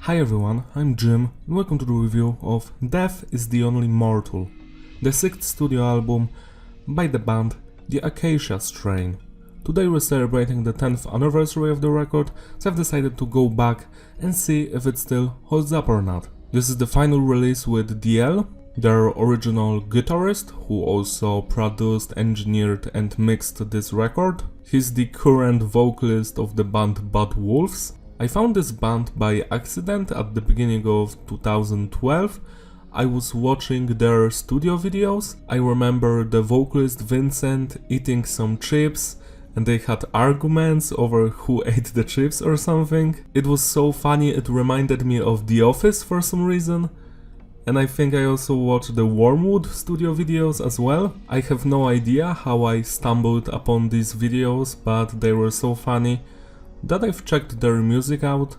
Hi everyone, I'm Jim and welcome to the review of Death is the Only Mortal, the 6th studio album by the band the Acacia Strain. Today we're celebrating the 10th anniversary of the record, so I've decided to go back and see if it still holds up or not. This is the final release with DL, their original guitarist, who also produced, engineered and mixed this record. He's the current vocalist of the band Bad Wolves. I found this band by accident at the beginning of 2012. I was watching their studio videos. I remember the vocalist Vincent eating some chips and they had arguments over who ate the chips or something. It was so funny, it reminded me of The Office for some reason. And I think I also watched the Wormwood studio videos as well. I have no idea how I stumbled upon these videos, but they were so funny that I've checked their music out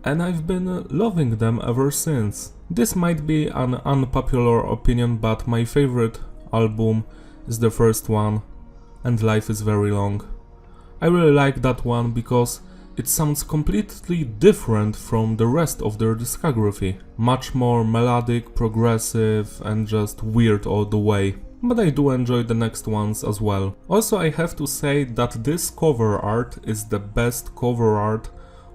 and I've been loving them ever since. This might be an unpopular opinion, but my favorite album is the first one, And Life is Very Long. I really like that one because it sounds completely different from the rest of their discography. Much more melodic, progressive and just weird all the way. But I do enjoy the next ones as well. Also, I have to say that this cover art is the best cover art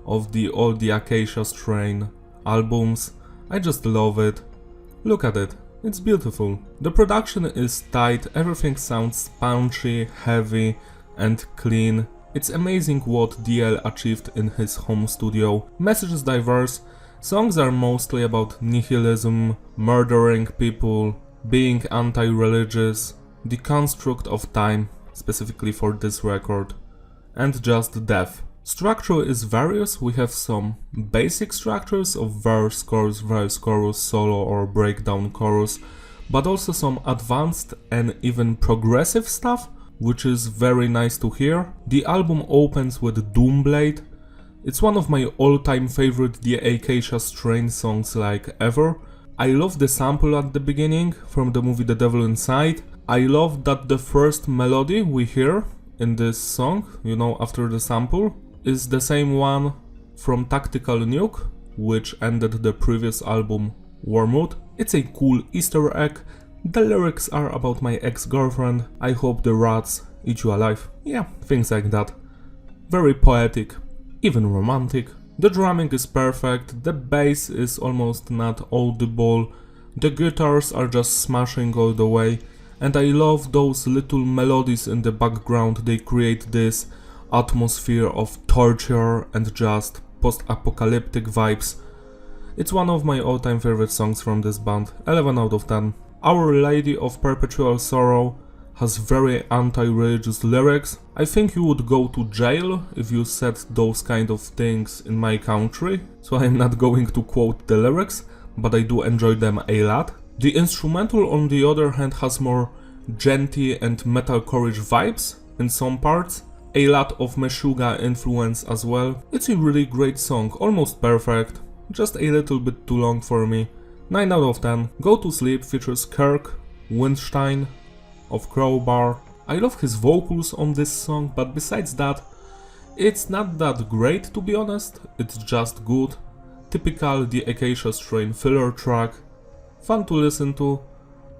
of all the Acacia Strain albums. I just love it. Look at it, it's beautiful. The production is tight, everything sounds punchy, heavy and clean. It's amazing what DL achieved in his home studio. Message is diverse, songs are mostly about nihilism, murdering people, being anti-religious, the construct of time, specifically for this record, and just death. Structure is various. We have some basic structures of verse, chorus, solo or breakdown chorus, but also some advanced and even progressive stuff, which is very nice to hear. The album opens with Doomblade. It's one of my all-time favorite The Acacia Strain songs like ever. I love the sample at the beginning from the movie The Devil Inside. I love that the first melody we hear in this song, you know, after the sample, is the same one from Tactical Nuke, which ended the previous album Wormwood. It's a cool Easter egg. The lyrics are about my ex-girlfriend. I hope the rats eat you alive. Yeah, things like that. Very poetic, even romantic. The drumming is perfect, the bass is almost not audible, the guitars are just smashing all the way, and I love those little melodies in the background. They create this atmosphere of torture and just post-apocalyptic vibes. It's one of my all-time favorite songs from this band, 11 out of 10. Our Lady of Perpetual Sorrow has very anti-religious lyrics. I think you would go to jail if you said those kind of things in my country, so I'm not going to quote the lyrics, but I do enjoy them a lot. The instrumental, on the other hand, has more genty and metalcore-ish vibes in some parts, a lot of Meshuggah influence as well. It's a really great song, almost perfect, just a little bit too long for me. 9 out of 10. Go to Sleep features Kirk Windstein of Crowbar. I love his vocals on this song, but besides that, it's not that great to be honest, it's just good. Typical The Acacia Strain filler track, fun to listen to,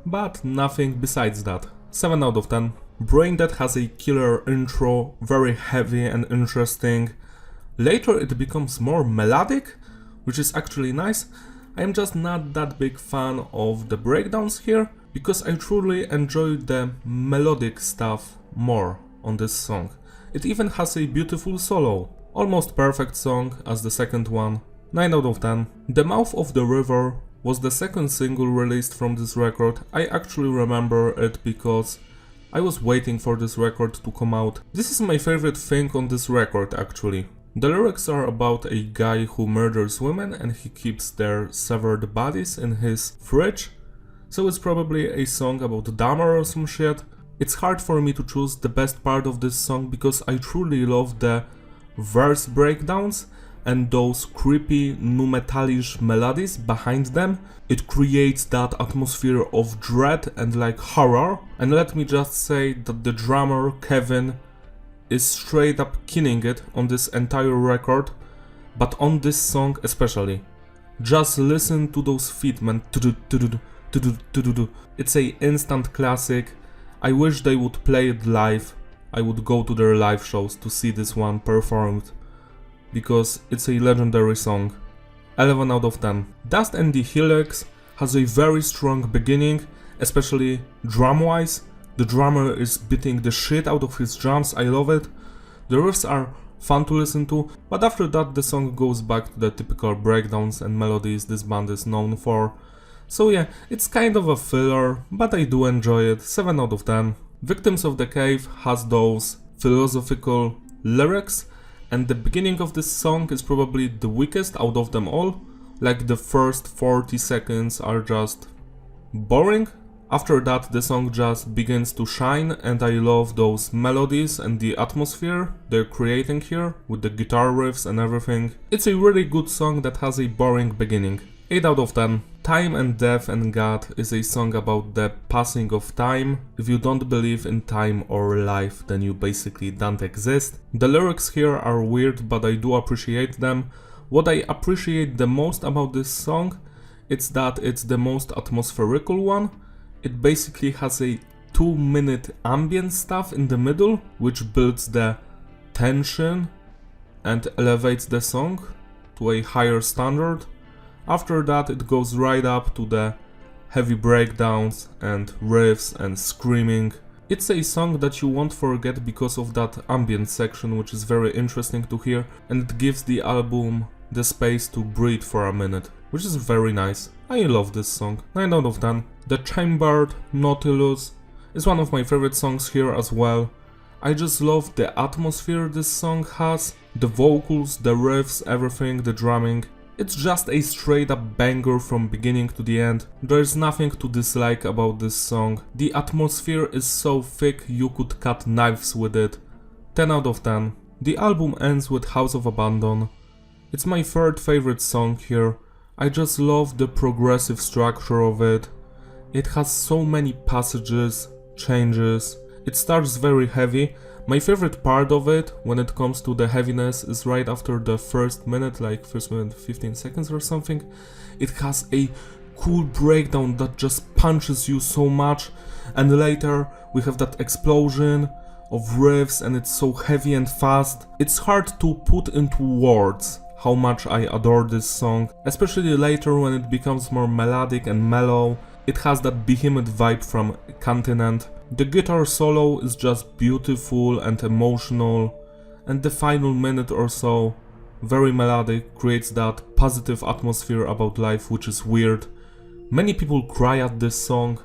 but nothing besides that. 7 out of 10. Braindead has a killer intro, very heavy and interesting. Later it becomes more melodic, which is actually nice. I'm just not that big fan of the breakdowns here, because I truly enjoy the melodic stuff more on this song. It even has a beautiful solo, almost perfect song as the second one, 9 out of 10. The Mouth of the River was the second single released from this record. I actually remember it because I was waiting for this record to come out. This is my favorite thing on this record actually. The lyrics are about a guy who murders women and he keeps their severed bodies in his fridge. So it's probably a song about Dahmer or some shit. It's hard for me to choose the best part of this song because I truly love the verse breakdowns and those creepy nu metalish melodies behind them. It creates that atmosphere of dread and like horror. And let me just say that the drummer Kevin is straight up killing it on this entire record. but on this song especially. Just listen to those feet, man. It's a instant classic. I wish they would play it live. I would go to their live shows to see this one performed, because it's a legendary song. 11 out of 10. Dust and the Helix has a very strong beginning, especially drum-wise. The drummer is beating the shit out of his drums, I love it. The riffs are fun to listen to, but after that the song goes back to the typical breakdowns and melodies this band is known for. So yeah, it's kind of a filler, but I do enjoy it. 7 out of 10. Victims of the Cave has those philosophical lyrics, and the beginning of this song is probably the weakest out of them all. Like the first 40 seconds are just boring. After that the song just begins to shine, and I love those melodies and the atmosphere they're creating here with the guitar riffs and everything. It's a really good song that has a boring beginning. 8 out of 10. Time and Death and God is a song about the passing of time. If you don't believe in time or life, then you basically don't exist. The lyrics here are weird, but I do appreciate them. What I appreciate the most about this song, it's that it's the most atmospherical one. It basically has a 2-minute ambient stuff in the middle, which builds the tension and elevates the song to a higher standard. After that it goes right up to the heavy breakdowns and riffs and screaming. It's a song that you won't forget because of that ambient section, which is very interesting to hear, and it gives the album the space to breathe for a minute, which is very nice. I love this song. 9 out of 10. The Chambered Nautilus is one of my favorite songs here as well. I just love the atmosphere this song has, the vocals, the riffs, everything, the drumming. It's just a straight up banger from beginning to the end. There's nothing to dislike about this song. The atmosphere is so thick you could cut knives with it. 10 out of 10. The album ends with House of Abandon. It's my third favorite song here. I just love the progressive structure of it. It has so many passages, changes. It starts very heavy. My favorite part of it, when it comes to the heaviness, is right after the first minute, like first minute 15 seconds or something. It has a cool breakdown that just punches you so much, and later we have that explosion of riffs and it's so heavy and fast. It's hard to put into words how much I adore this song, especially later when it becomes more melodic and mellow. It has that behemoth vibe from Continent. The guitar solo is just beautiful and emotional, and the final minute or so, very melodic, creates that positive atmosphere about life, which is weird. Many people cry at this song.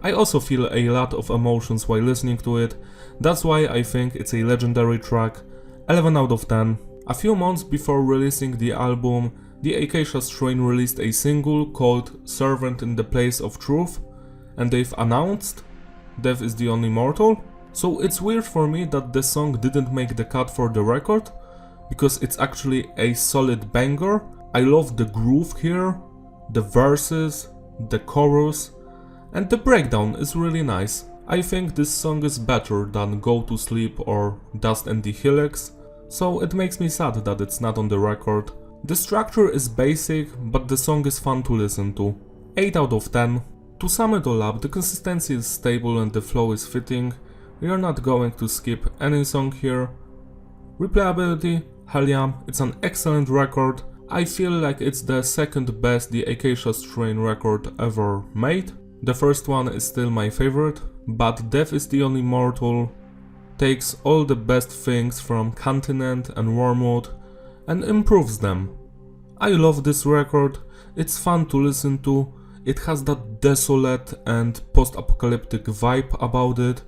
I also feel a lot of emotions while listening to it. That's why I think it's a legendary track. 11 out of 10. A few months before releasing the album, the Acacia Strain released a single called Servant in the Place of Truth, and they've announced Death is the Only Mortal. So it's weird for me that the song didn't make the cut for the record, because it's actually a solid banger. I love the groove here, the verses, the chorus, and the breakdown is really nice. I think this song is better than Go to Sleep or Dust and the Helix, so it makes me sad that it's not on the record. The structure is basic, but the song is fun to listen to. 8 out of 10. To sum it all up, the consistency is stable and the flow is fitting. We are not going to skip any song here. Replayability, hell yeah, it's an excellent record. I feel like it's the second best the Acacia Strain record ever made. The first one is still my favorite, but Death is the Only Mortal takes all the best things from Continent and Wormwood and improves them. I love this record, it's fun to listen to. It has that desolate and post-apocalyptic vibe about it.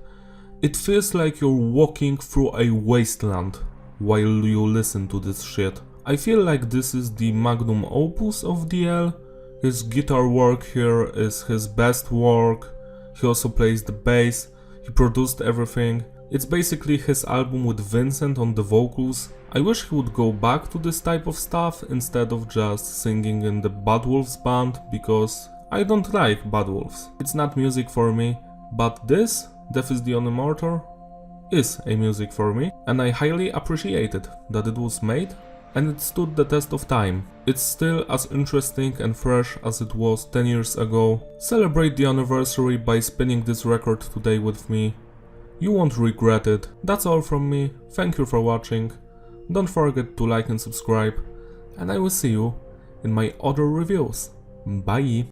It feels like you're walking through a wasteland while you listen to this shit. I feel like this is the magnum opus of DL. His guitar work here is his best work. He also plays the bass, he produced everything. It's basically his album with Vincent on the vocals. I wish he would go back to this type of stuff instead of just singing in the Bad Wolves band, because I don't like Bad Wolves. It's not music for me, but this, Death is the Only Mortal, is a music for me, and I highly appreciate it that it was made and it stood the test of time. It's still as interesting and fresh as it was 10 years ago. Celebrate the anniversary by spinning this record today with me. You won't regret it. That's all from me. Thank you for watching. Don't forget to like and subscribe, and I will see you in my other reviews. Bye!